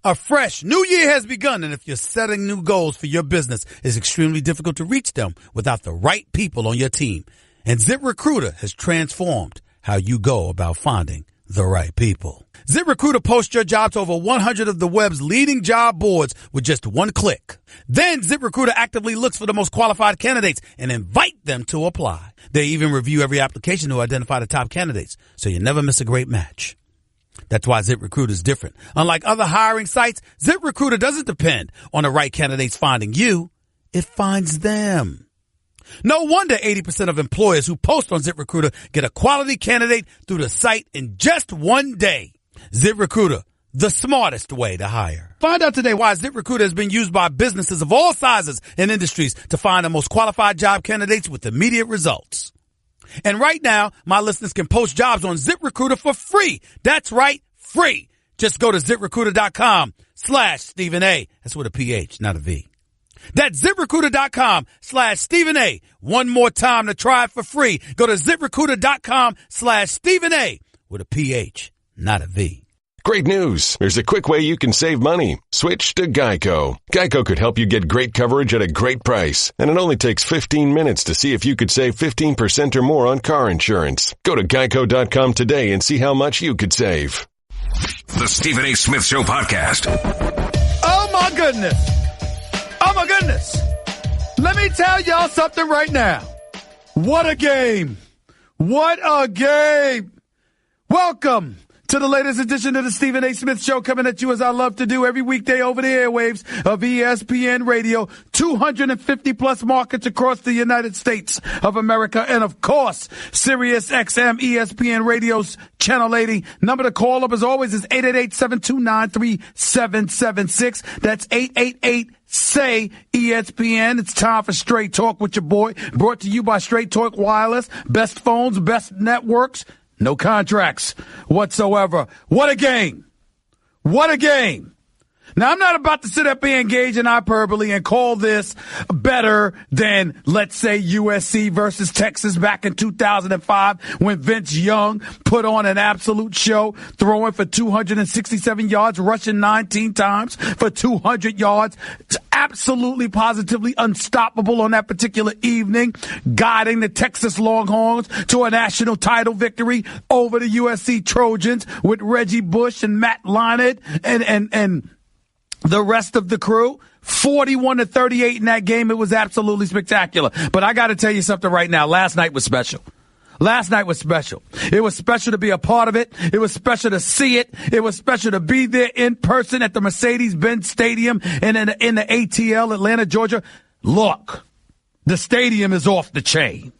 A fresh new year has begun, and if you're setting new goals for your business, it's extremely difficult to reach them without the right people on your team. And ZipRecruiter has transformed how you go about finding the right people. ZipRecruiter posts your job to over 100 of the web's leading job boards with just one click. Then ZipRecruiter actively looks for the most qualified candidates and invite them to apply. They even review every application to identify the top candidates, so you never miss a great match. That's why ZipRecruiter is different. Unlike other hiring sites, ZipRecruiter doesn't depend on the right candidates finding you. It finds them. No wonder 80% of employers who post on ZipRecruiter get a quality candidate through the site in just one day. ZipRecruiter, the smartest way to hire. Find out today why ZipRecruiter has been used by businesses of all sizes and industries to find the most qualified job candidates with immediate results. And right now, my listeners can post jobs on ZipRecruiter for free. That's right, free. Just go to ZipRecruiter.com/Stephen A. That's with a PH, not a V. That's ZipRecruiter.com/Stephen A. One more time to try it for free. Go to ZipRecruiter.com/Stephen A. with a PH, not a V. Great news. There's a quick way you can save money. Switch to Geico. Geico could help you get great coverage at a great price. And it only takes 15 minutes to see if you could save 15% or more on car insurance. Go to geico.com today and see how much you could save. The Stephen A. Smith Show podcast. Oh, my goodness. Oh, my goodness. Let me tell y'all something right now. What a game. What a game. Welcome to the latest edition of the Stephen A. Smith Show, coming at you as I love to do every weekday over the airwaves of ESPN Radio, 250-plus markets across the United States of America, and, of course, Sirius XM ESPN Radio's Channel 80. Number to call up, as always, is 888-729-3776. That's 888-SAY-ESPN. It's time for Straight Talk with your boy, brought to you by Straight Talk Wireless. Best phones, best networks. No contracts whatsoever. What a game. What a game. Now, I'm not about to sit up here and engage in hyperbole and call this better than, let's say, USC versus Texas back in 2005 when Vince Young put on an absolute show, throwing for 267 yards, rushing 19 times for 200 yards. It's absolutely, positively unstoppable on that particular evening, guiding the Texas Longhorns to a national title victory over the USC Trojans with Reggie Bush and Matt Leinart and the rest of the crew. 41-38 in that game. It was absolutely spectacular. But I got to tell you something right now. Last night was special. Last night was special. It was special to be a part of it. It was special to see it. It was special to be there in person at the Mercedes-Benz Stadium and in the ATL, Atlanta, Georgia. Look, the stadium is off the chain.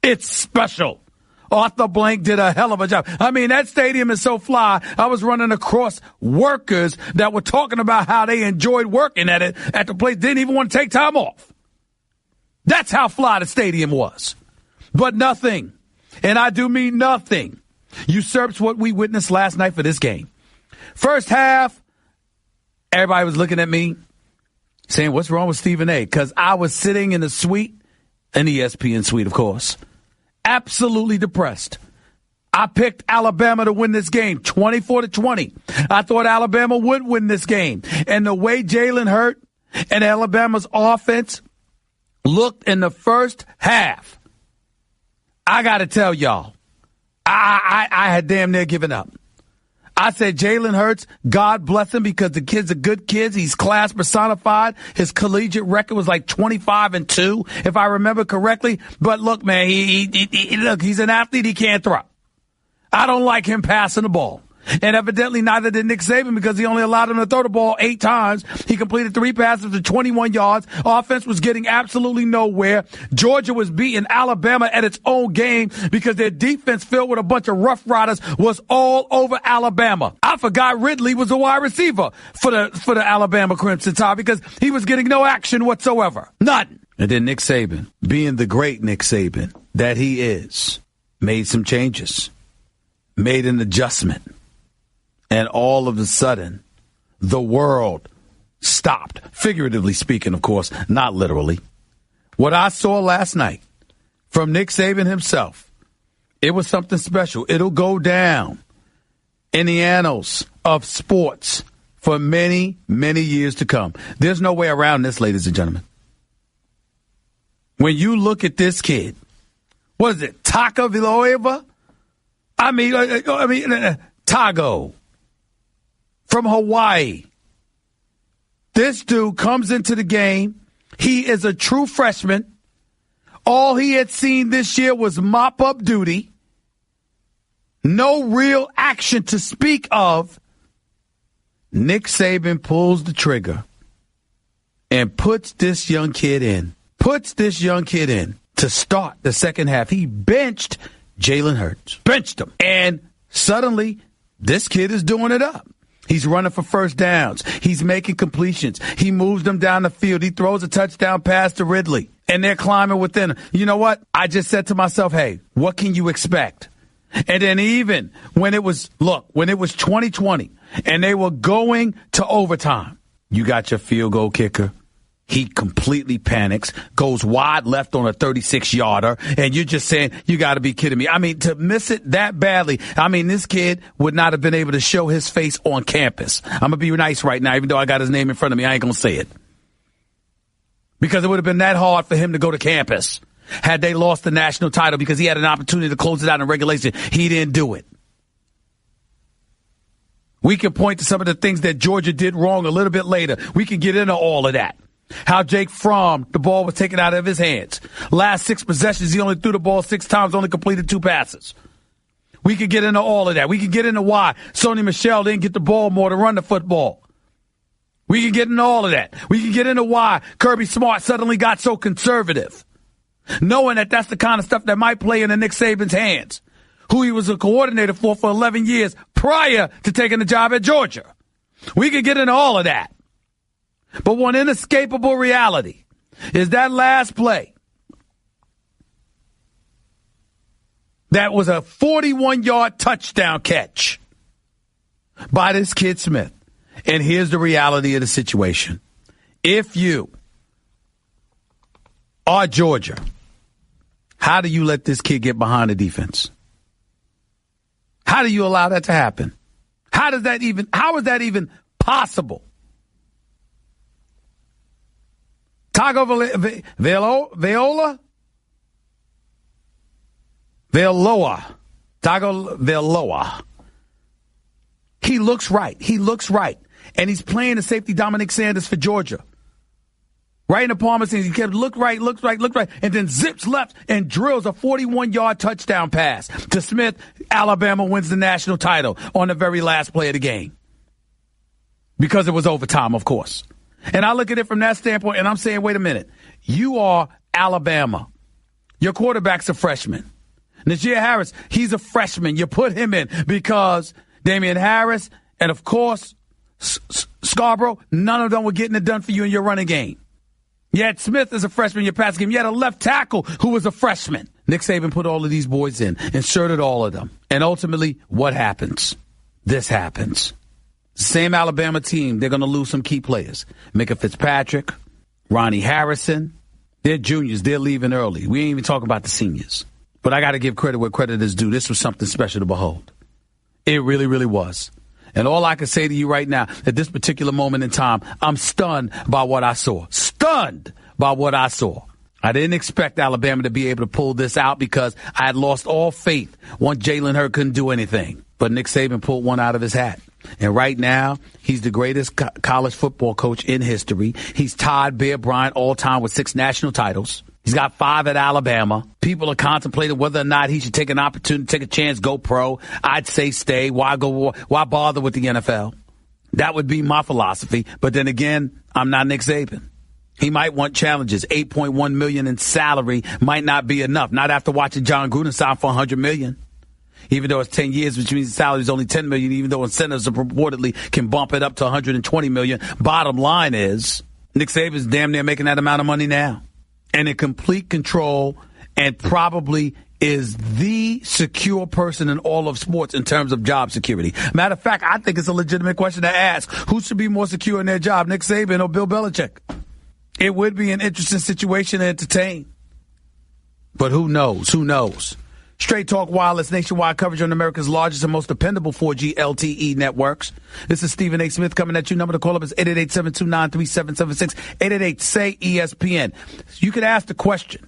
It's special. Arthur Blank did a hell of a job. I mean, that stadium is so fly. I was running across workers that were talking about how they enjoyed working at it at the place, didn't even want to take time off. That's how fly the stadium was. But nothing, and I do mean nothing, usurps what we witnessed last night for this game. First half, everybody was looking at me saying, what's wrong with Stephen A? Because I was sitting in the suite, an ESPN suite, of course, absolutely depressed. I picked Alabama to win this game, 24-20. I thought Alabama would win this game. And the way Jalen Hurts and Alabama's offense looked in the first half, I got to tell y'all, I had damn near given up. I said, Jalen Hurts, God bless him, because the kid's a good kid. He's class personified. His collegiate record was like 25-2, if I remember correctly. But look, man, look, he's an athlete. He can't throw. I don't like him passing the ball. And evidently neither did Nick Saban, because he only allowed him to throw the ball 8 times. He completed 3 passes for 21 yards. Offense was getting absolutely nowhere. Georgia was beating Alabama at its own game because their defense, filled with a bunch of Rough Riders, was all over Alabama. I forgot Ridley was a wide receiver for the Alabama Crimson Tide, because he was getting no action whatsoever. None. And then Nick Saban, being the great Nick Saban that he is, made some changes, made an adjustment. And all of a sudden, the world stopped. Figuratively speaking, of course, not literally. What I saw last night from Nick Saban himself, it was something special. It'll go down in the annals of sports for many, many years to come. There's no way around this, ladies and gentlemen. When you look at this kid, what is it, Tagovailoa? I mean, Tago from Hawaii. This dude comes into the game. He is a true freshman. All he had seen this year was mop-up duty. No real action to speak of. Nick Saban pulls the trigger and puts this young kid in to start the second half. He benched Jalen Hurts. Benched him. And suddenly, this kid is doing it up. He's running for first downs. He's making completions. He moves them down the field. He throws a touchdown pass to Ridley. And they're climbing within him. You know what? I just said to myself, hey, what can you expect? And then even when it was 2020 and they were going to overtime, you got your field goal kicker. He completely panics, goes wide left on a 36-yarder, and you're just saying, you got to be kidding me. I mean, to miss it that badly, I mean, this kid would not have been able to show his face on campus. I'm going to be nice right now, even though I got his name in front of me. I ain't going to say it. Because it would have been that hard for him to go to campus had they lost the national title because he had an opportunity to close it out in regulation. He didn't do it. We can point to some of the things that Georgia did wrong a little bit later. We can get into all of that. How Jake Fromm, the ball was taken out of his hands. Last 6 possessions, he only threw the ball 6 times, only completed 2 passes. We could get into all of that. We could get into why Sony Michel didn't get the ball more to run the football. We can get into all of that. We can get into why Kirby Smart suddenly got so conservative, knowing that that's the kind of stuff that might play into Nick Saban's hands, who he was a coordinator for 11 years prior to taking the job at Georgia. We could get into all of that. But one inescapable reality is that last play that was a 41-yard touchdown catch by this kid Smith. And here's the reality of the situation. If you are Georgia, how do you let this kid get behind the defense? How do you allow that to happen? How is that even possible? Tagovailoa? He looks right. And he's playing the safety Dominic Sanders for Georgia. Right in the palm of his hands. He kept look right. And then zips left and drills a 41-yard touchdown pass to Smith. Alabama wins the national title on the very last play of the game. Because it was overtime, of course. And I look at it from that standpoint, and I'm saying, wait a minute. You are Alabama. Your quarterback's a freshman. Najee Harris, he's a freshman. You put him in because Damian Harris and, of course, Scarborough, none of them were getting it done for you in your running game. You had Smith as a freshman in your passing game. You had a left tackle who was a freshman. Nick Saban put all of these boys in, inserted all of them. And ultimately, what happens? This happens. Same Alabama team, they're going to lose some key players. Micah Fitzpatrick, Ronnie Harrison. They're juniors. They're leaving early. We ain't even talking about the seniors. But I got to give credit where credit is due. This was something special to behold. It really, really was. And all I can say to you right now, at this particular moment in time, I'm stunned by what I saw. Stunned by what I saw. I didn't expect Alabama to be able to pull this out because I had lost all faith once Jalen Hurts couldn't do anything. But Nick Saban pulled one out of his hat. And right now, he's the greatest college football coach in history. He's tied Bear Bryant all time with 6 national titles. He's got 5 at Alabama. People are contemplating whether or not he should take an opportunity, take a chance, go pro. I'd say stay. Why bother with the NFL? That would be my philosophy. But then again, I'm not Nick Saban. He might want challenges. $8.1 million in salary might not be enough. Not after watching John Gruden sign for $100 million. Even though it's 10 years, which means the salary is only $10 million, even though incentives reportedly can bump it up to $120 million. Bottom line is, Nick Saban's damn near making that amount of money now. And in complete control, and probably is the secure person in all of sports in terms of job security. Matter of fact, I think it's a legitimate question to ask. Who should be more secure in their job, Nick Saban or Bill Belichick? It would be an interesting situation to entertain. But who knows? Who knows? Straight Talk Wireless, nationwide coverage on America's largest and most dependable 4G LTE networks. This is Stephen A. Smith coming at you. Number to call up is 888-729-3776, 888-SAY-ESPN. You could ask the question,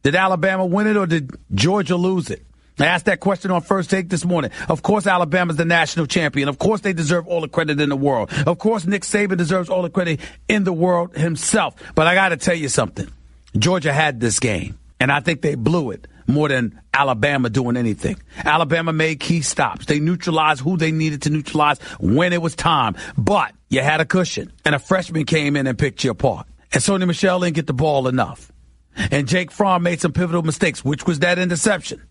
did Alabama win it or did Georgia lose it? I asked that question on First Take this morning. Of course, Alabama's the national champion. Of course, they deserve all the credit in the world. Of course, Nick Saban deserves all the credit in the world himself. But I got to tell you something. Georgia had this game, and I think they blew it more than Alabama doing anything. Alabama made key stops. They neutralized who they needed to neutralize when it was time. But you had a cushion, and a freshman came in and picked you apart. And Sony Michel didn't get the ball enough. And Jake Fromm made some pivotal mistakes, which was that interception.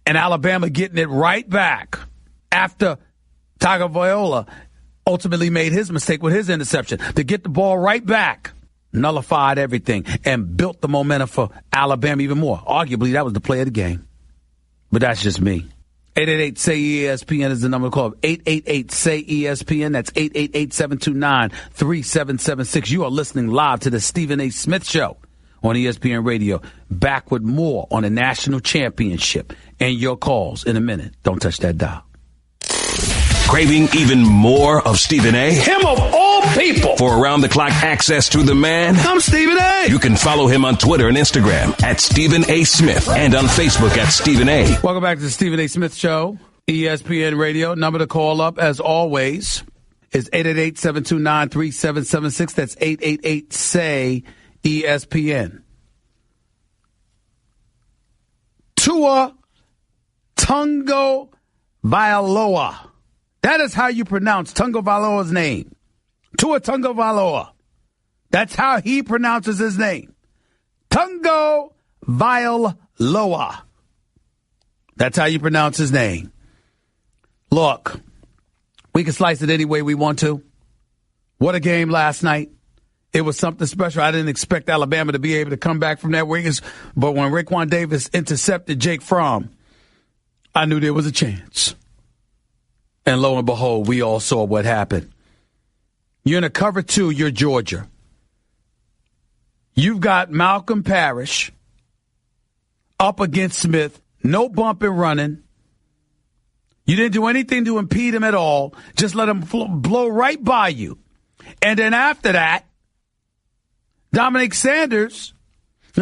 And Alabama getting it right back after Tagovailoa ultimately made his mistake with his interception. To get the ball right back nullified everything and built the momentum for Alabama even more. Arguably, that was the play of the game. But that's just me. 888-SAY-ESPN is the number to call. 888-SAY-ESPN. That's 888-729-3776. You are listening live to the Stephen A. Smith Show on ESPN Radio. Back with more on the national championship and your calls in a minute. Don't touch that dial. Craving even more of Stephen A? Him of all people. For around-the-clock access to the man? I'm Stephen A. You can follow him on Twitter and Instagram at Stephen A. Smith and on Facebook at Stephen A. Welcome back to the Stephen A. Smith Show, ESPN Radio. Number to call up, as always, is 888-729-3776. That's 888-SAY-ESPN. Tua Tagovailoa. That is how you pronounce Tagovailoa's name. Tua Tagovailoa. That's how he pronounces his name. Tagovailoa. That's how you pronounce his name. Look, we can slice it any way we want to. What a game last night. It was something special. I didn't expect Alabama to be able to come back from that wings, but when Raekwon Davis intercepted Jake Fromm, I knew there was a chance. And lo and behold, we all saw what happened. You're in a cover 2, you're Georgia. You've got Malcolm Parrish up against Smith, no bump and running. You didn't do anything to impede him at all. Just let him blow right by you. And then after that, Dominic Sanders,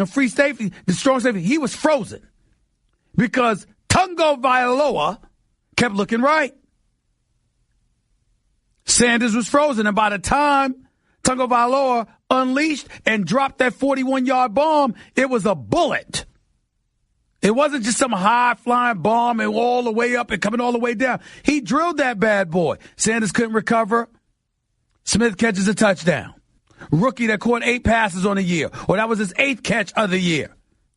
free safety, the strong safety, he was frozen because Tagovailoa kept looking right. Sanders was frozen, and by the time Tagovailoa unleashed and dropped that 41-yard bomb, it was a bullet. It wasn't just some high-flying bomb and all the way up and coming all the way down. He drilled that bad boy. Sanders couldn't recover. Smith catches a touchdown. Rookie that caught 8 passes on the year, or that was his 8th catch of the year.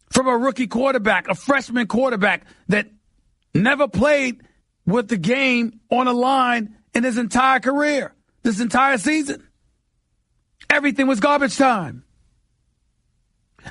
From a rookie quarterback, a freshman quarterback that never played with the game on the line in his entire career, this entire season. Everything was garbage time.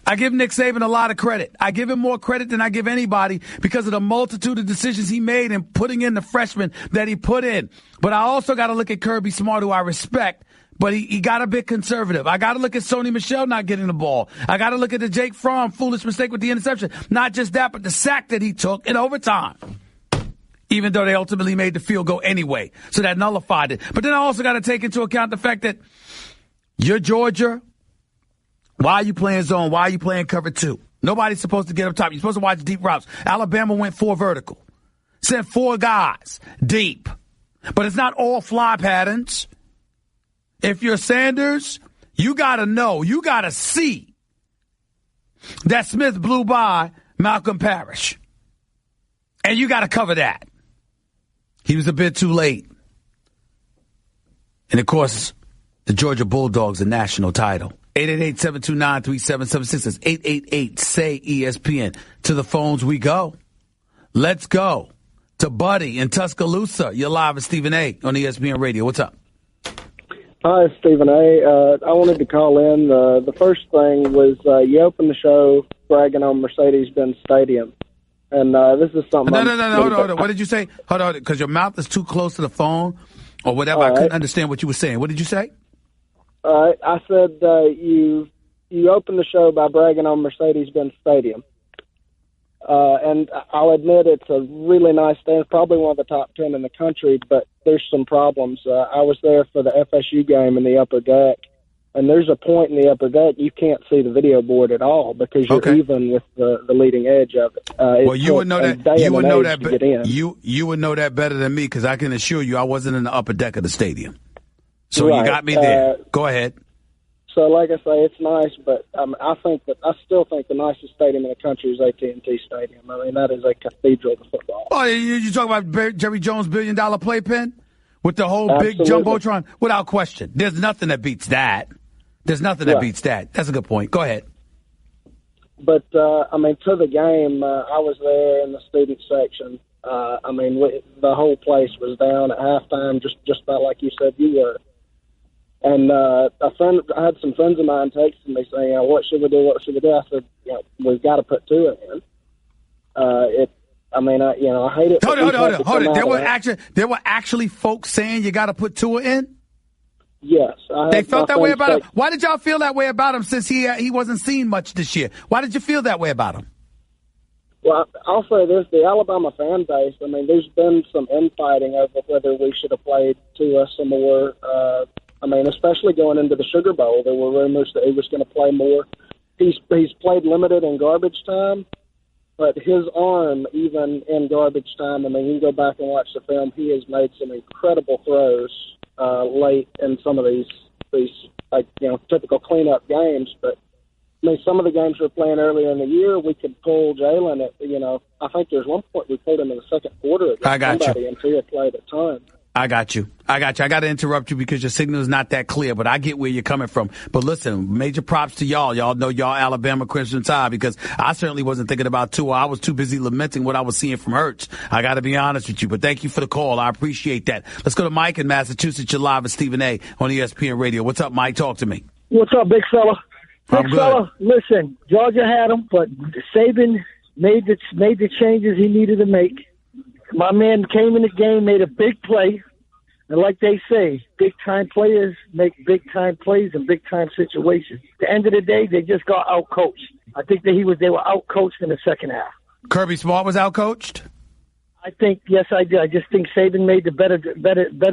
I give Nick Saban a lot of credit. I give him more credit than I give anybody because of the multitude of decisions he made in putting in the freshmen that he put in. But I also got to look at Kirby Smart, who I respect, but he got a bit conservative. I got to look at Sony Michel not getting the ball. I got to look at the Jake Fromm foolish mistake with the interception. Not just that, but the sack that he took in overtime, even though they ultimately made the field go anyway. So that nullified it. But then I also got to take into account the fact that you're Georgia. Why are you playing zone? Why are you playing cover 2? Nobody's supposed to get up top. You're supposed to watch deep routes. Alabama went 4 vertical. Sent 4 guys deep. But it's not all fly patterns. If you're Sanders, you got to know, you got to see that Smith blew by Malcolm Parrish. And you got to cover that. He was a bit too late. And, of course, the Georgia Bulldogs, a national title. 888-729-3776. That's 888-SAY-ESPN. To the phones we go. Let's go to Buddy in Tuscaloosa. You're live with Stephen A. on ESPN Radio. What's up? Hi, Stephen A. I wanted to call in. The first thing was you opened the show bragging on Mercedes-Benz Stadium. And this is something... No, hold on. What did you say? Hold on, because your mouth is too close to the phone or whatever. I couldn't understand what you were saying. What did you say? I said you opened the show by bragging on Mercedes-Benz Stadium. And I'll admit it's a really nice stand. It's probably one of the top 10 in the country, but there's some problems. I was there for the FSU game in the upper deck, and there's a point in the upper deck you can't see the video board at all because you're even with the leading edge of it. Well, you would know that. You would know that. You would know that better than me because I can assure you I wasn't in the upper deck of the stadium. So you got me there. Go ahead. So, like I say, it's nice, but I still think the nicest stadium in the country is AT&T Stadium. I mean, that is a cathedral of football. Oh, you talk about Jerry Jones' $1 billion playpen with the whole big jumbotron? Without question, there's nothing that beats that. There's nothing that beats that. That's a good point. Go ahead. But I mean, to the game, I was there in the student section. I mean, the whole place was down at halftime, just about like you said you were. And I had some friends of mine texting me saying, "What should we do? What should we do?" I said, "We've got to put Tua in." I hate it. Hold it. There were actually folks saying you got to put Tua in. Yes, they felt that way about him. Why did y'all feel that way about him? Since he wasn't seen much this year, why did you feel that way about him? Well, I'll say this: the Alabama fan base. I mean, there's been some infighting over whether we should have played Tua some more. I mean, especially going into the Sugar Bowl, there were rumors that he was going to play more. He's played limited in garbage time, but his arm, even in garbage time, I mean, you can go back and watch the film. He has made some incredible throws late in some of these typical cleanup games. But I mean, some of the games we were playing earlier in the year, we could pull Jalen at. I think there's one point we pulled him in the second quarter against somebody until he played a ton. I got you. I got to interrupt you because your signal is not that clear, but I get where you're coming from. But listen, major props to y'all. Y'all know y'all Alabama Crimson Tide because I certainly wasn't thinking about Tua. I was too busy lamenting what I was seeing from Hurts. I got to be honest with you, but thank you for the call. I appreciate that. Let's go to Mike in Massachusetts. You're live with Stephen A. on ESPN Radio. What's up, Mike? Talk to me. What's up, big fella? I'm good. Fella, listen, Georgia had him, but Saban made the changes he needed to make. My man came in the game, made a big play. And like they say, big-time players make big-time plays in big-time situations. At the end of the day, they just got out-coached. I think that they were out-coached in the second half. Kirby Smart was out-coached? I think, yes, I did. I just think Saban made the better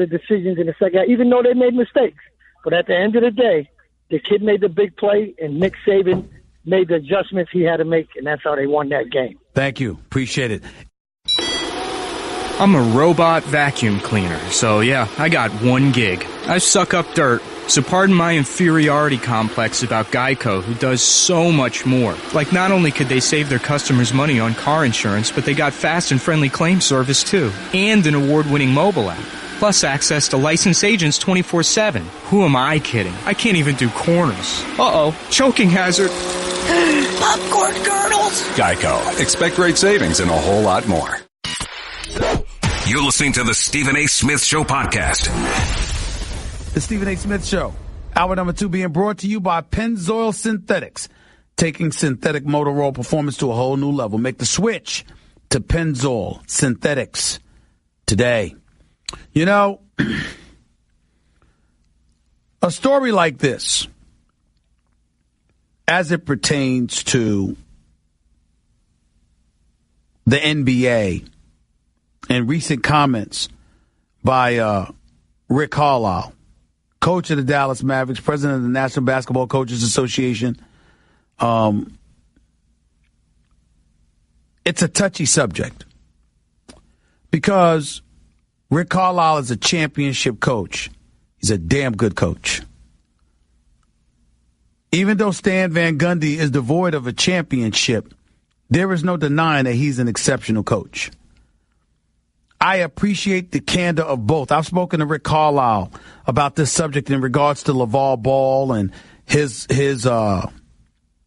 decisions in the second half, even though they made mistakes. But at the end of the day, the kid made the big play, and Nick Saban made the adjustments he had to make, and that's how they won that game. Thank you. Appreciate it. I'm a robot vacuum cleaner, so yeah, I got one gig. I suck up dirt, so pardon my inferiority complex about Geico, who does so much more. Like, not only could they save their customers money on car insurance, but they got fast and friendly claim service too, and an award-winning mobile app. Plus access to licensed agents 24/7. Who am I kidding? I can't even do corners. Uh-oh, choking hazard. Popcorn kernels. Geico. Expect great savings and a whole lot more. You're listening to the Stephen A. Smith Show podcast. The Stephen A. Smith Show. Hour number 2 being brought to you by Pennzoil Synthetics. Taking synthetic motor oil performance to a whole new level. Make the switch to Pennzoil Synthetics today. You know, a story like this, as it pertains to the NBA and recent comments by Rick Carlisle, coach of the Dallas Mavericks, president of the National Basketball Coaches Association. It's a touchy subject because Rick Carlisle is a championship coach. He's a damn good coach. Even though Stan Van Gundy is devoid of a championship, there is no denying that he's an exceptional coach. I appreciate the candor of both. I've spoken to Rick Carlisle about this subject in regards to LaVar Ball and his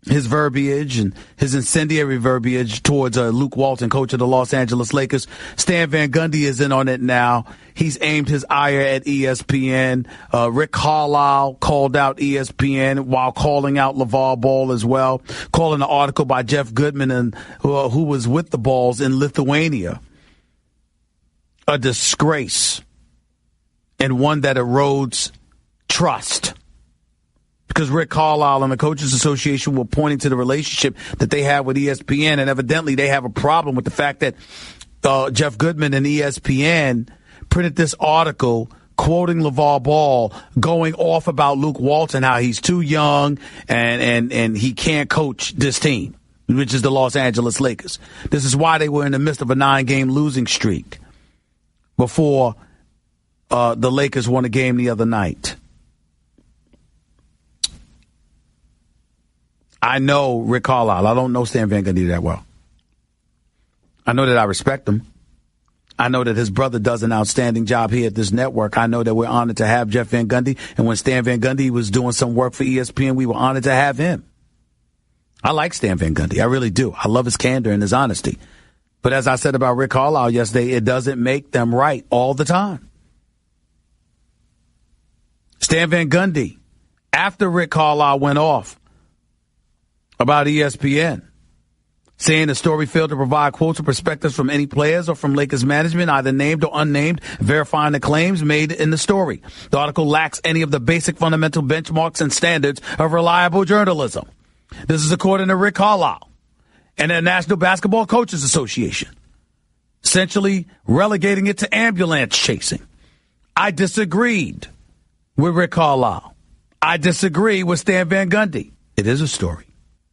verbiage and his incendiary verbiage towards Luke Walton, coach of the Los Angeles Lakers. Stan Van Gundy is in on it now. He's aimed his ire at ESPN. Rick Carlisle called out ESPN while calling out LaVar Ball as well, calling an article by Jeff Goodman who was with the Balls in Lithuania a disgrace and one that erodes trust because Rick Carlisle and the Coaches Association were pointing to the relationship that they have with ESPN, and evidently they have a problem with the fact that Jeff Goodman and ESPN printed this article quoting LaVar Ball, going off about Luke Walton, how he's too young and he can't coach this team, which is the Los Angeles Lakers. This is why they were in the midst of a 9-game losing streak before the Lakers won a game the other night. I know Rick Carlisle. I don't know Stan Van Gundy that well. I know that I respect him. I know that his brother does an outstanding job here at this network. I know that we're honored to have Jeff Van Gundy. And when Stan Van Gundy was doing some work for ESPN, we were honored to have him. I like Stan Van Gundy. I really do. I love his candor and his honesty. But as I said about Rick Carlisle yesterday, it doesn't make them right all the time. Stan Van Gundy, after Rick Carlisle went off about ESPN, saying the story failed to provide quotes or perspectives from any players or from Lakers management, either named or unnamed, verifying the claims made in the story. The article lacks any of the basic fundamental benchmarks and standards of reliable journalism. This is according to Rick Carlisle and the National Basketball Coaches Association, essentially relegating it to ambulance chasing. I disagreed with Rick Carlisle. I disagree with Stan Van Gundy. It is a story.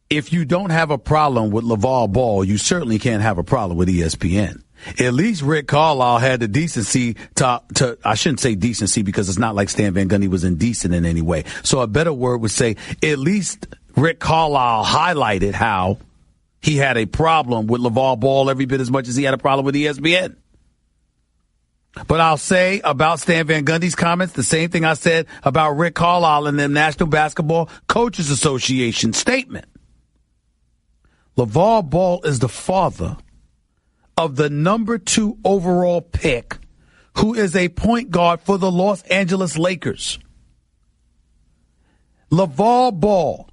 If you don't have a problem with LaVar Ball, you certainly can't have a problem with ESPN. At least Rick Carlisle had the decency to I shouldn't say decency because it's not like Stan Van Gundy was indecent in any way. So a better word would say at least Rick Carlisle highlighted how he had a problem with LaVar Ball every bit as much as he had a problem with ESPN. But I'll say about Stan Van Gundy's comments the same thing I said about Rick Carlisle in the National Basketball Coaches Association statement. LaVar Ball is the father of the number 2 overall pick, who is a point guard for the Los Angeles Lakers. LaVar Ball,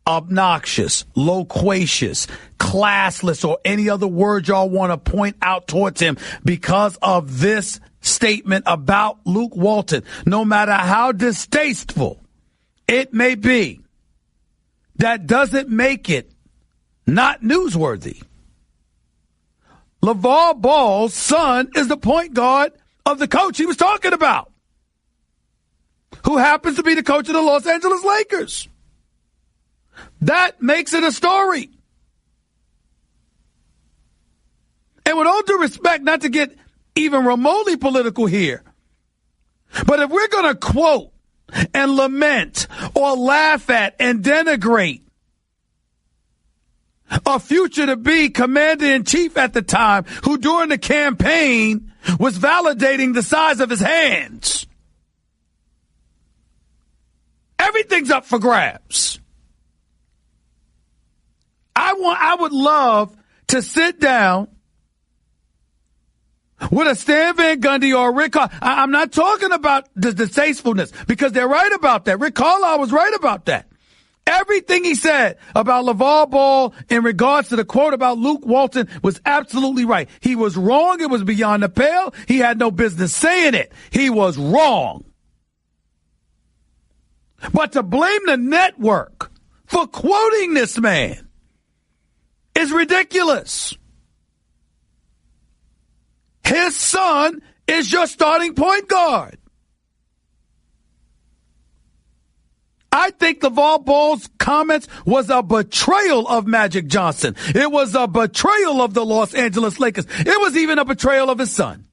obnoxious, loquacious, classless, or any other word y'all want to point out towards him because of this statement about Luke Walton, no matter how distasteful it may be, that doesn't make it not newsworthy. LaVar Ball's son is the point guard of the coach he was talking about, who happens to be the coach of the Los Angeles Lakers. That makes it a story. And with all due respect, not to get even remotely political here, but if we're going to quote and lament or laugh at and denigrate a future-to-be commander-in-chief at the time, who during the campaign was validating the size of his hands, everything's up for grabs. I would love to sit down with a Stan Van Gundy or a Rick Carlisle. I'm not talking about the distastefulness, because they're right about that. Rick Carlisle was right about that. Everything he said about LaVar Ball in regards to the quote about Luke Walton was absolutely right. He was wrong. It was beyond the pale. He had no business saying it. He was wrong. But to blame the network for quoting this man is ridiculous. His son is your starting point guard. I think LaVar Ball's comments was a betrayal of Magic Johnson. It was a betrayal of the Los Angeles Lakers. It was even a betrayal of his son,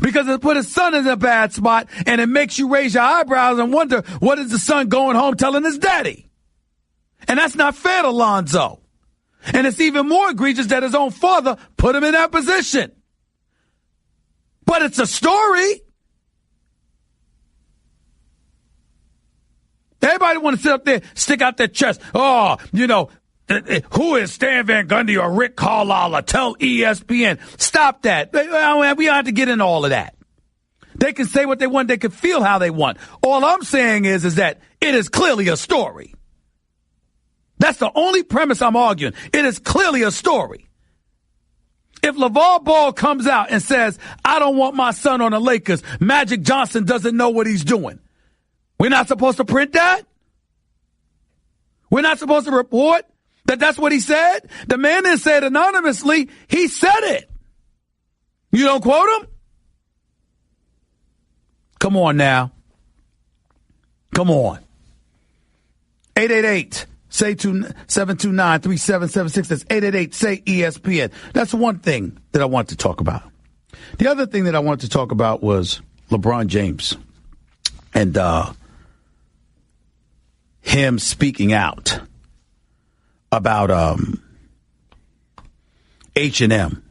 because it put his son in a bad spot, and it makes you raise your eyebrows and wonder, what is the son going home telling his daddy? And that's not fair to Lonzo. And it's even more egregious that his own father put him in that position. But it's a story. Everybody want to sit up there, stick out their chest. Oh, you know, who is Stan Van Gundy or Rick Carlisle? Tell ESPN. Stop that. We don't have to get into all of that. They can say what they want. They can feel how they want. All I'm saying is that it is clearly a story. That's the only premise I'm arguing. It is clearly a story. If LaVar Ball comes out and says, I don't want my son on the Lakers, Magic Johnson doesn't know what he's doing, we're not supposed to print that? We're not supposed to report that that's what he said? The man didn't say it anonymously. He said it. You don't quote him? Come on now. Come on. 888-729-3776. That's 888-SAY-ESPN. That's one thing that I want to talk about. The other thing that I wanted to talk about was LeBron James and him speaking out about H&M.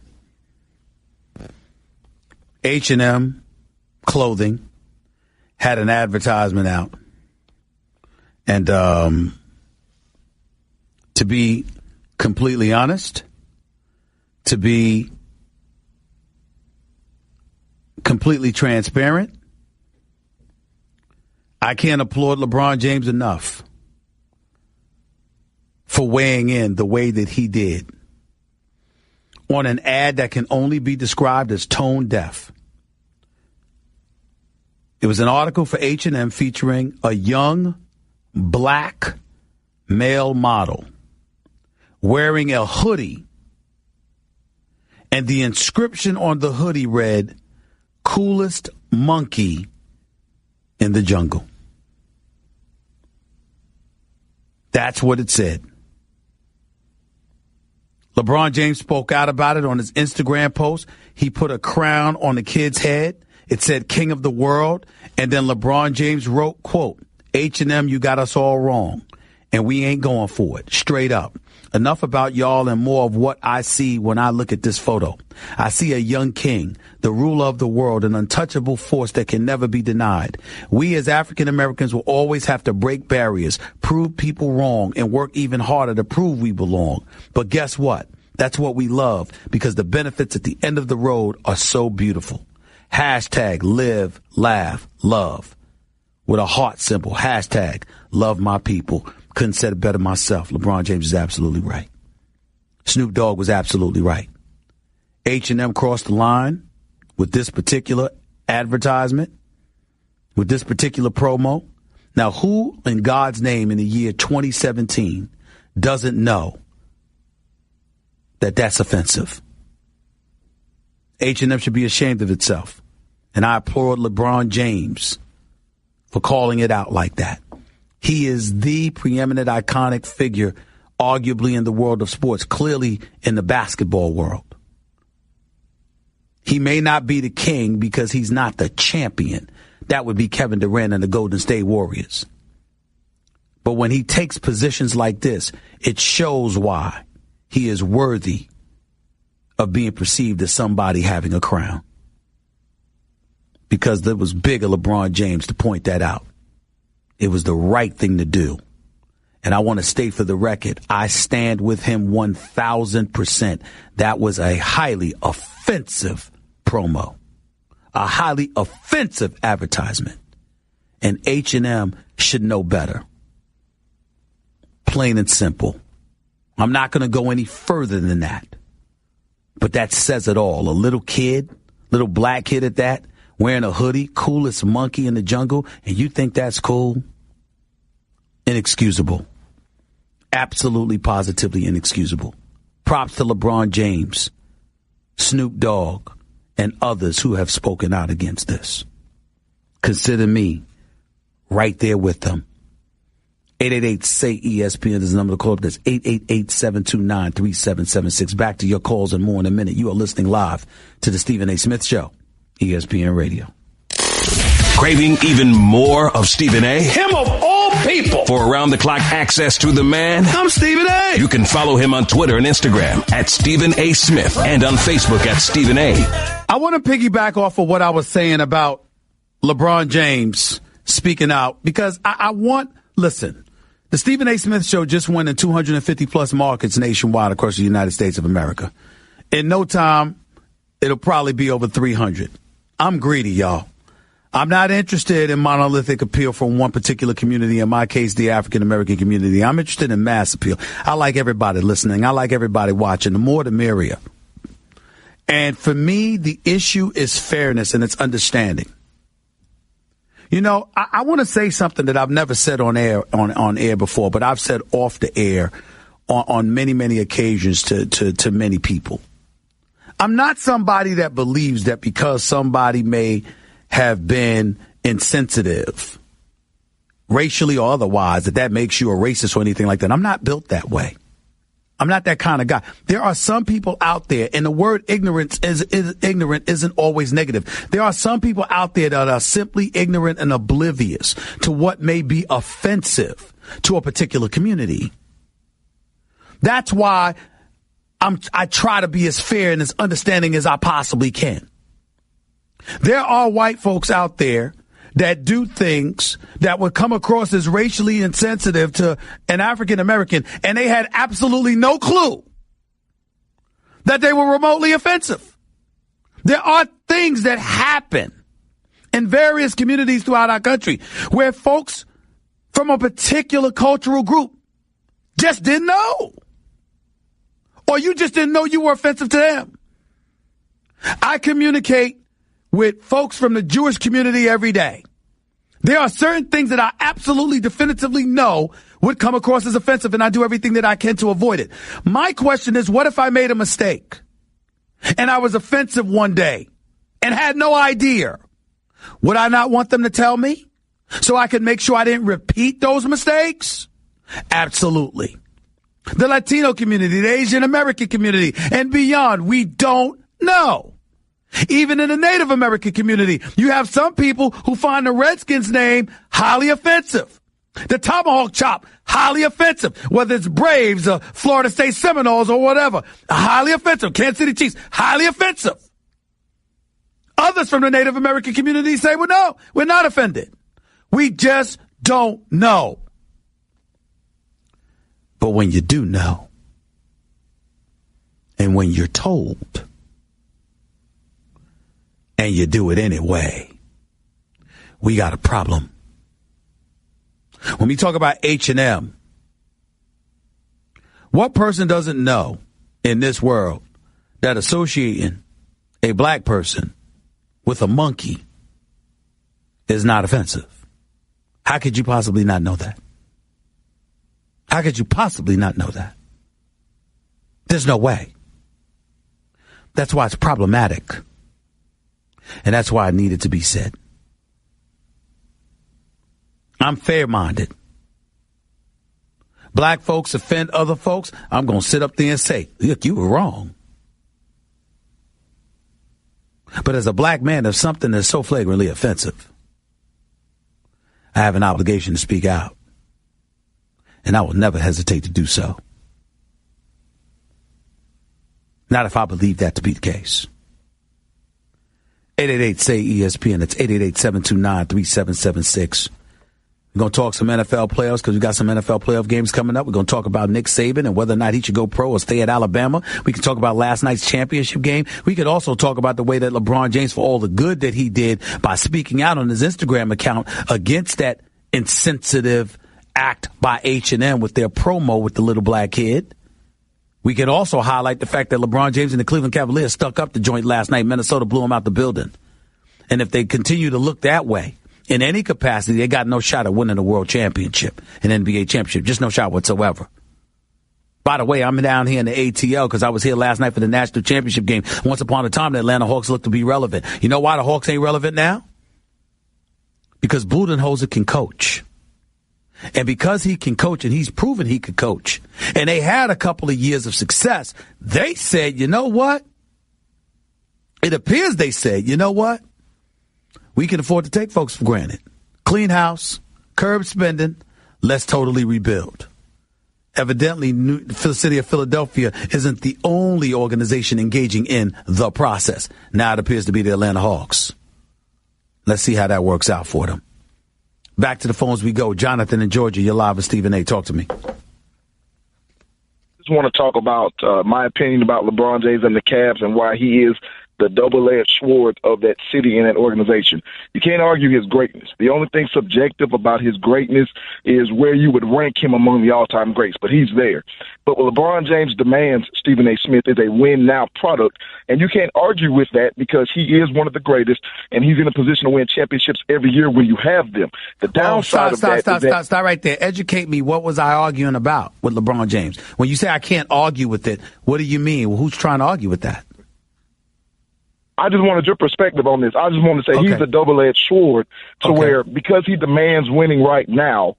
H&M clothing had an advertisement out. And to be completely honest, to be completely transparent, I can't applaud LeBron James enough for weighing in the way that he did on an ad that can only be described as tone deaf. It was an article for H&M featuring a young black male model wearing a hoodie, and the inscription on the hoodie read, "Coolest monkey in the jungle." That's what it said. LeBron James spoke out about it on his Instagram post. He put a crown on the kid's head. It said King of the World. And then LeBron James wrote, quote, "H&M, you got us all wrong. And we ain't going for it. Straight up. Enough about y'all and more of what I see when I look at this photo. I see a young king, the ruler of the world, an untouchable force that can never be denied. We as African Americans will always have to break barriers, prove people wrong, and work even harder to prove we belong. But guess what? That's what we love, because the benefits at the end of the road are so beautiful. Hashtag live, laugh, love. With a heart symbol. Hashtag love my people. Couldn't said it better myself. LeBron James is absolutely right. Snoop Dogg was absolutely right. H&M crossed the line with this particular advertisement, with this particular promo. Now, who in God's name in the year 2017 doesn't know that that's offensive? H&M should be ashamed of itself. And I applaud LeBron James for calling it out like that. He is the preeminent iconic figure, arguably in the world of sports, clearly in the basketball world. He may not be the king because he's not the champion. That would be Kevin Durant and the Golden State Warriors. But when he takes positions like this, it shows why he is worthy of being perceived as somebody having a crown. Because there was big of LeBron James to point that out. It was the right thing to do. And I want to state for the record, I stand with him 1,000%. That was a highly offensive promo, a highly offensive advertisement. And H&M should know better. Plain and simple. I'm not going to go any further than that. But that says it all. A little kid, little black kid at that, wearing a hoodie, coolest monkey in the jungle, and you think that's cool? Inexcusable. Absolutely, positively inexcusable. Props to LeBron James, Snoop Dogg, and others who have spoken out against this. Consider me right there with them. 888-SAY-ESPN is the number to call up. That's 888-729-3776. Back to your calls and more in a minute. You are listening live to the Stephen A. Smith Show, ESPN Radio. Craving even more of Stephen A? Him of all people. For around-the-clock access to the man? I'm Stephen A. You can follow him on Twitter and Instagram at Stephen A. Smith and on Facebook at Stephen A. I want to piggyback off of what I was saying about LeBron James speaking out, because I want, listen, the Stephen A. Smith Show just went in 250-plus markets nationwide across the United States of America. In no time, it'll probably be over 300. I'm greedy, y'all. I'm not interested in monolithic appeal from one particular community, in my case, the African-American community. I'm interested in mass appeal. I like everybody listening. I like everybody watching. The more, the merrier. And for me, the issue is fairness and it's understanding. You know, I want to say something that I've never said on air before, but I've said off the air on many, many occasions to many people. I'm not somebody that believes that because somebody may have been insensitive, racially or otherwise, that makes you a racist or anything like that. I'm not built that way. I'm not that kind of guy. There are some people out there, and the word ignorant isn't always negative. There are some people out there that are simply ignorant and oblivious to what may be offensive to a particular community. That's why I try to be as fair and as understanding as I possibly can. There are white folks out there that do things that would come across as racially insensitive to an African American, and they had absolutely no clue that they were remotely offensive. There are things that happen in various communities throughout our country where folks from a particular cultural group just didn't know. Or you just didn't know you were offensive to them. I communicate with folks from the Jewish community every day. There are certain things that I absolutely definitively know would come across as offensive, and I do everything that I can to avoid it. My question is, what if I made a mistake and I was offensive one day and had no idea? Would I not want them to tell me so I could make sure I didn't repeat those mistakes? Absolutely. The Latino community, the Asian American community, and beyond, we don't know. Even in the Native American community, you have some people who find the Redskins name highly offensive. The tomahawk chop, highly offensive. Whether it's Braves or Florida State Seminoles or whatever, highly offensive. Kansas City Chiefs, highly offensive. Others from the Native American community say, well, no, we're not offended. We just don't know. But when you do know, and when you're told, and you do it anyway, we got a problem. When we talk about H&M, what person doesn't know in this world that associating a black person with a monkey is not offensive? How could you possibly not know that? How could you possibly not know that? There's no way. That's why it's problematic. And that's why it needed to be said. I'm fair-minded. Black folks offend other folks, I'm going to sit up there and say, look, you were wrong. But as a black man, there's something that's so flagrantly offensive, I have an obligation to speak out. And I will never hesitate to do so. Not if I believe that to be the case. 888-SAY-ESPN. That's 888-729-3776. We're going to talk some NFL playoffs because we got some NFL playoff games coming up. We're going to talk about Nick Saban and whether or not he should go pro or stay at Alabama. We can talk about last night's championship game. We could also talk about the way that LeBron James, for all the good that he did by speaking out on his Instagram account against that insensitive act by H&M with their promo with the little black kid. We could also highlight the fact that LeBron James and the Cleveland Cavaliers stuck up the joint last night. Minnesota blew them out the building. And if they continue to look that way, in any capacity, they got no shot at winning a world championship, an NBA championship. Just no shot whatsoever. By the way, I'm down here in the ATL because I was here last night for the national championship game. Once upon a time, the Atlanta Hawks looked to be relevant. You know why the Hawks ain't relevant now? Because Budenholzer can coach. And because he can coach, and he's proven he could coach, and they had a couple of years of success, they said, you know what? It appears they said, you know what? We can afford to take folks for granted. Clean house, curb spending, let's totally rebuild. Evidently, the city of Philadelphia isn't the only organization engaging in the process. Now it appears to be the Atlanta Hawks. Let's see how that works out for them. Back to the phones we go. Jonathan in Georgia, you're live with Stephen A. Talk to me. Just want to talk about my opinion about LeBron James and the Cavs and why he is the double-edged sword of that city and that organization. You can't argue his greatness. The only thing subjective about his greatness is where you would rank him among the all-time greats, but he's there. But what LeBron James demands, Stephen A. Smith, is a win-now product, and you can't argue with that because he is one of the greatest, and he's in a position to win championships every year when you have them. The downside Stop right there. Educate me. What was I arguing about with LeBron James? When you say I can't argue with it, what do you mean? Well, who's trying to argue with that? I just wanted your perspective on this. I just want to say he's a double-edged sword to where because he demands winning right now,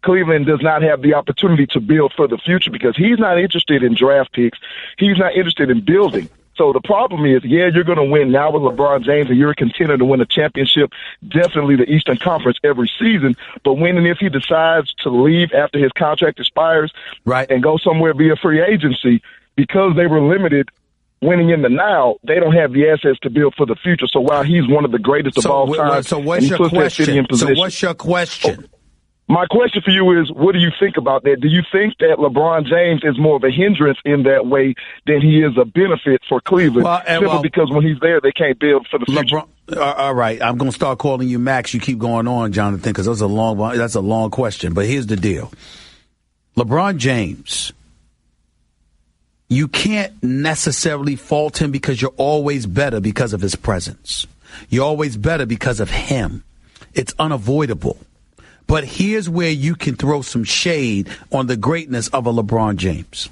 Cleveland does not have the opportunity to build for the future because he's not interested in draft picks. He's not interested in building. So the problem is, you're going to win now with LeBron James and you're a contender to win a championship, definitely the Eastern Conference every season. But when and if he decides to leave after his contract expires and go somewhere via free agency, because they were limited winning in the now, they don't have the assets to build for the future. So while he's one of the greatest of all time, so what's your question? My question for you is, what do you think about that? Do you think that LeBron James is more of a hindrance in that way than he is a benefit for Cleveland? Simply because when he's there, they can't build for the future. All right, I'm going to start calling you Max. You keep going on, Jonathan, because that's a long question. But here's the deal. LeBron James, you can't necessarily fault him because you're always better because of his presence. You're always better because of him. It's unavoidable. But here's where you can throw some shade on the greatness of a LeBron James.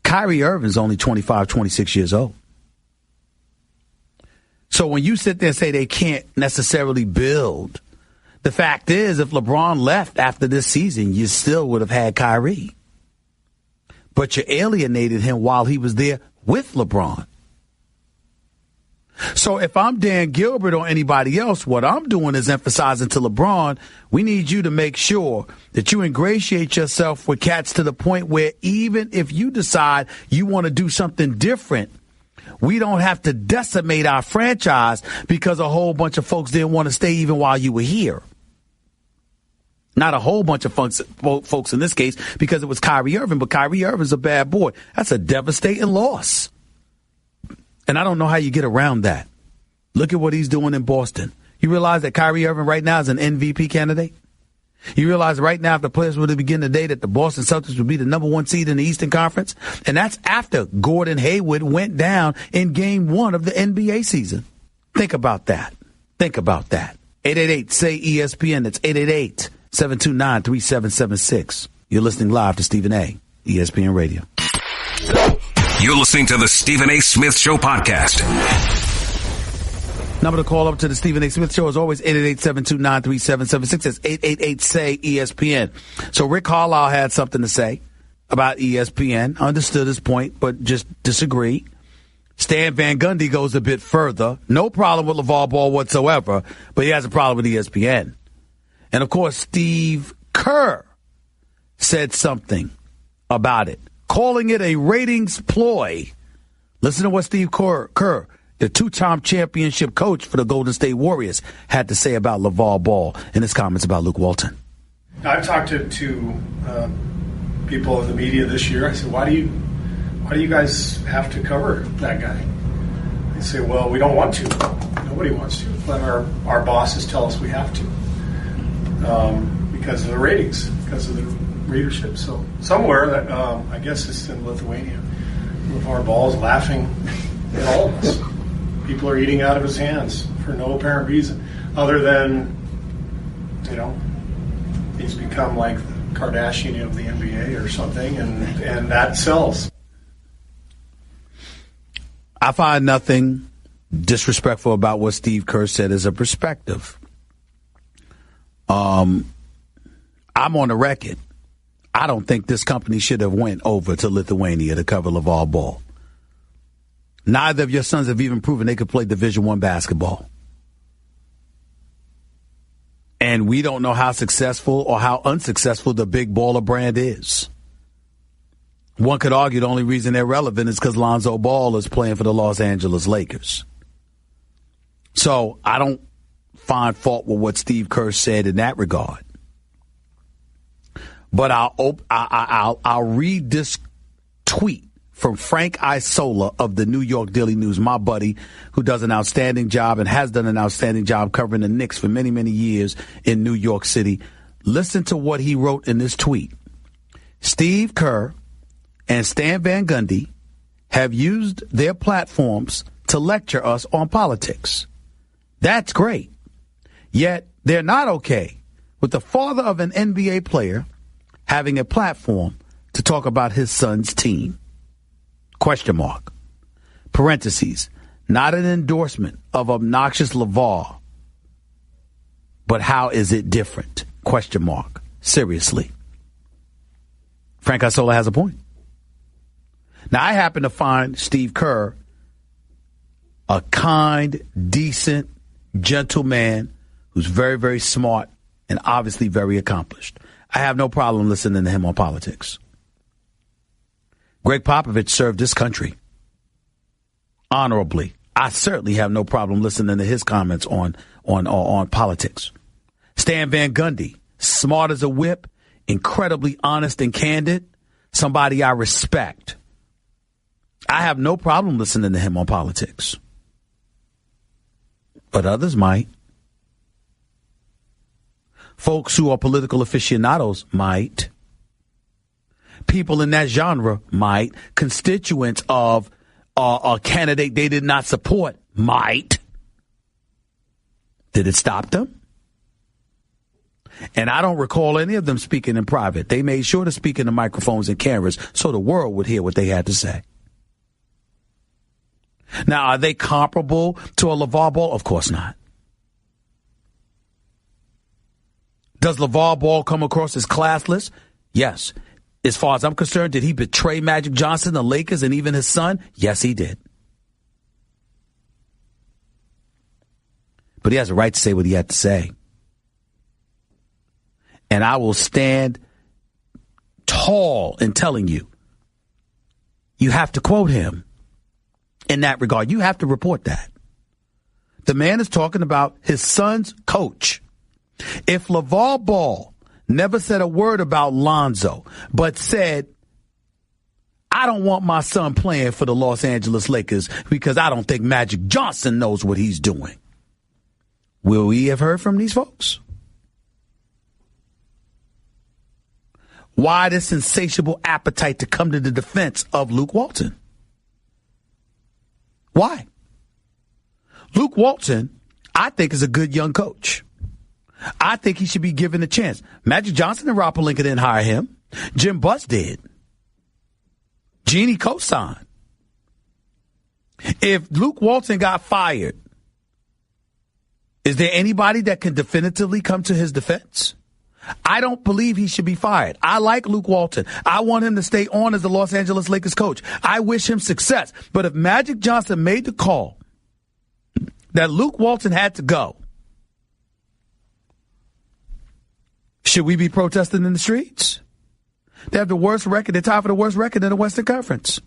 Kyrie Irving's only 25, 26 years old. So when you sit there and say they can't necessarily build, the fact is if LeBron left after this season, you still would have had Kyrie. But you alienated him while he was there with LeBron. So if I'm Dan Gilbert or anybody else, what I'm doing is emphasizing to LeBron, we need you to make sure that you ingratiate yourself with cats to the point where even if you decide you want to do something different, we don't have to decimate our franchise because a whole bunch of folks didn't want to stay even while you were here. Not a whole bunch of folks in this case because it was Kyrie Irving, but Kyrie Irving's a bad boy. That's a devastating loss. And I don't know how you get around that. Look at what he's doing in Boston. You realize that Kyrie Irving right now is an MVP candidate? You realize right now if the players were to begin today that the Boston Celtics would be the number 1 seed in the Eastern Conference? And that's after Gordon Hayward went down in Game 1 of the NBA season. Think about that. 888-SAY-ESPN. That's 888-729-3776. You're listening live to Stephen A., ESPN Radio. You're listening to the Stephen A. Smith Show podcast. Number to call up to the Stephen A. Smith Show is always 888-729-3776. That's 888-SAY-ESPN. So Rick Carlisle had something to say about ESPN. Understood his point, but just disagree. Stan Van Gundy goes a bit further. No problem with LaVar Ball whatsoever, but he has a problem with ESPN. And, of course, Steve Kerr said something about it, calling it a ratings ploy. Listen to what Steve Kerr, the two-time championship coach for the Golden State Warriors, had to say about LaVar Ball in his comments about Luke Walton. I've talked to people in the media this year. I said, why do you guys have to cover that guy? They say, well, we don't want to. Nobody wants to. But our bosses tell us we have to because of the ratings, because of the readership. So somewhere, that I guess it's in Lithuania, LaVar Ball is laughing at all of us. People are eating out of his hands for no apparent reason, other than, he's become like the Kardashian of the NBA or something, and that sells. I find nothing disrespectful about what Steve Kerr said as a perspective. I'm on the record. I don't think this company should have went over to Lithuania to cover LaVar Ball. Neither of your sons have even proven they could play Division I basketball. And we don't know how successful or how unsuccessful the Big Baller brand is. One could argue the only reason they're relevant is because Lonzo Ball is playing for the Los Angeles Lakers. So I don't find fault with what Steve Kerr said in that regard. But I'll read this tweet from Frank Isola of the New York Daily News, my buddy who does an outstanding job and has done an outstanding job covering the Knicks for many, many years in New York City. Listen to what he wrote in this tweet. Steve Kerr and Stan Van Gundy have used their platforms to lecture us on politics. That's great. Yet they're not okay with the father of an NBA player having a platform to talk about his son's team. Question mark. Parentheses. Not an endorsement of obnoxious LaVar, but how is it different? Question mark. Seriously. Frank Isola has a point. Now, I happen to find Steve Kerr a kind, decent, gentle man who's very, very smart and obviously very accomplished. I have no problem listening to him on politics. Greg Popovich served this country honorably. I certainly have no problem listening to his comments on politics. Stan Van Gundy, smart as a whip, incredibly honest and candid, somebody I respect. I have no problem listening to him on politics. But others might. Folks who are political aficionados might. People in that genre might. Constituents of a candidate they did not support might. Did it stop them? And I don't recall any of them speaking in private. They made sure to speak in the microphones and cameras so the world would hear what they had to say. Now, are they comparable to a LaVar Ball? Of course not. Does LaVar Ball come across as classless? Yes. As far as I'm concerned, did he betray Magic Johnson, the Lakers, and even his son? Yes, he did. But he has a right to say what he had to say. And I will stand tall in telling you, you have to quote him in that regard. You have to report that. The man is talking about his son's coach. If LaVar Ball never said a word about Lonzo, but said, I don't want my son playing for the Los Angeles Lakers because I don't think Magic Johnson knows what he's doing, will we have heard from these folks? Why this insatiable appetite to come to the defense of Luke Walton? Why? Luke Walton, I think, is a good young coach. I think he should be given a chance. Magic Johnson and Rob Pelinka didn't hire him. Jim Buss did. Jeannie co-signed. If Luke Walton got fired, is there anybody that can definitively come to his defense? I don't believe he should be fired. I like Luke Walton. I want him to stay on as the Los Angeles Lakers coach. I wish him success. But if Magic Johnson made the call that Luke Walton had to go, should we be protesting in the streets? They have the worst record. They're tied for the worst record in the Western Conference.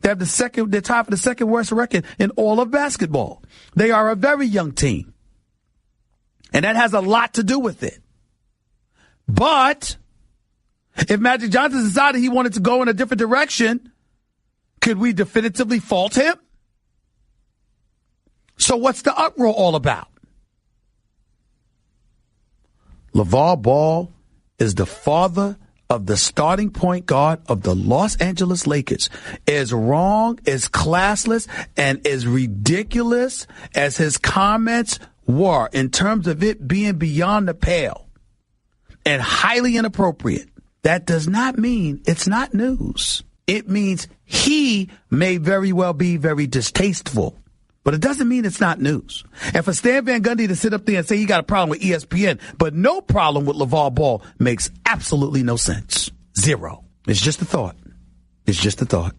They're tied for the second worst record in all of basketball. They are a very young team. And that has a lot to do with it. But if Magic Johnson decided he wanted to go in a different direction, could we definitively fault him? So what's the uproar all about? LaVar Ball is the father of the starting point guard of the Los Angeles Lakers. As wrong, as classless, and as ridiculous as his comments were in terms of it being beyond the pale and highly inappropriate, that does not mean it's not news. It means he may very well be very distasteful. But it doesn't mean it's not news. And for Stan Van Gundy to sit up there and say he got a problem with ESPN, but no problem with LaVar Ball makes absolutely no sense. Zero. It's just a thought. It's just a thought.